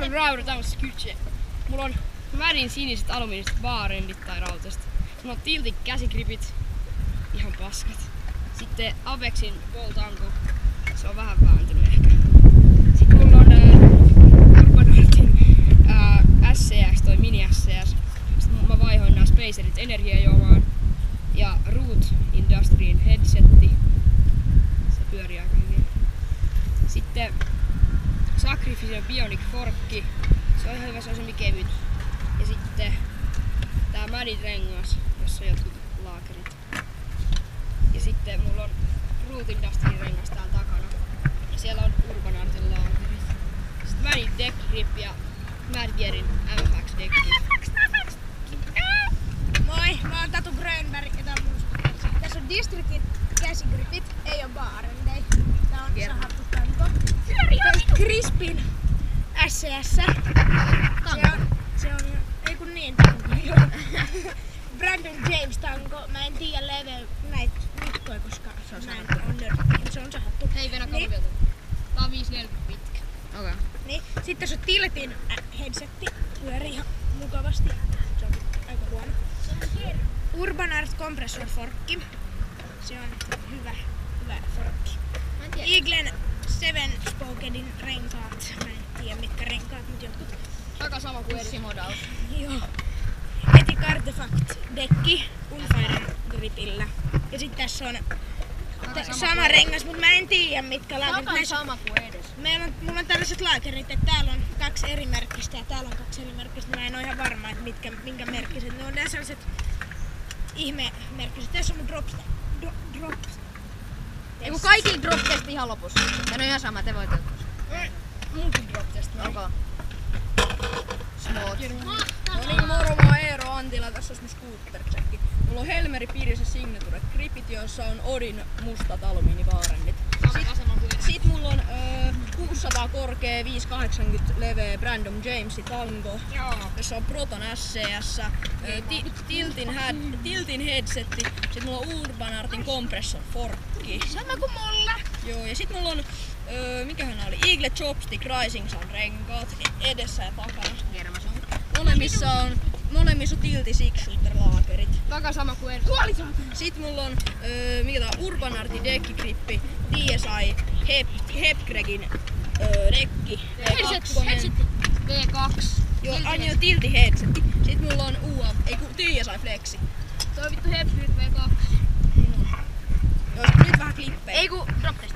Carbon driver tämmössä kytse. Mulla on värin siniset alumiiniset baarendit tai rautaiset. Mulla on tiltit käsikripit. Ihan paskat. Sitten Apexin Voltanko. Se on vähän vääntynyt ehkä. Sitten mulla on Urban Artin SCX, toi mini SCX. Sitten mä vaihoin nää Spacerit energiajuomaan. Ja Root Industryin headsetti. Se pyörii aika hyvin. Sitten Sacrificial Bionic Forkki. Se on ihan hyvä, se on semmi kevyt. Ja sitten tää Madit rengas, jossa on jotkut laakerit. Ja sitten mulla on Root Industryin rengas täällä takana. Ja siellä on Urban Artin laakerit. Sitten Madit Deck Grip ja Mad Gearin MFX Deck Grip. Moi, mä oon Tatu Grönberg ja tää on mun. Tässä on Districtin käsigripit, ei oo baarendei. Tää on sahattu tanko. Crispin SCS. Se on ei kun niin tanko. Brandon James tanko. Mä en tiedä level näitä mittoja, koska on nörtti. Se on sahattu. Hei, vedä niin. Kalviota. Tää on 5,40 pitkä. Okei. Niin. Sitten tässä on Tiltin headsetti. Pyörii ihan mukavasti. Se on aika huono. Urban Art Compressor Forkki. Se on hyvä forkki. Eaglen Seven Spokedin renkaat. Mä en tiedä mitkä renkaat, mut jotkut. Aika sama kuin eri model. Joo. Etic Artifact dekki Unfiren gripillä. Ja sit tässä on sama rengas, mut mä en tiedä mitkä laakerit. Aika sama kuin edes. Mulla on tällaiset laakerit, että täällä on 2 eri merkkistä ja täällä on 2 eri merkkistä. Mä en oo ihan varma, että minkä merkkiset. Ne on nää sellaiset ihmemerkkiset. Tässä on mun drops. Eiku kaikilla drop test ihan lopussa. Ja no ihan sama, te voitte ottaa. Munkin drop test. Okay. Smooth. No niin, moro, mä oon Eero Antila, tässä on mun scooter-tsekki. Mulla on Helmeri piirissä Signature gripit, joissa on Odin mustat alumiinivaarennit. Sit mulla on 600 korkea, 580 leveä Brandon Jamesin tango, jossa on Proton SCS, Tiltin headsetti, sit mulla on Urban Artin Compressor Forkki. Sama kuin mulla. Joo, ja sit mulla on mikähän nää oli? Eagle Chopstick Rising Sun renkaat edessä ja takana. Molemmissa on Tilti Six Shooter laakerit. Aika sama kuin edes. Sit mulla on Urban Artin dekkigrippi, DSI Hepgregin dekki Headset V2. Joo, aina Tilti headsetti. Sit mulla on DSI Flexi. Toi vittu Hepgrid V2. Joo, sit nyt vähän klippejä. Ei ku drop test.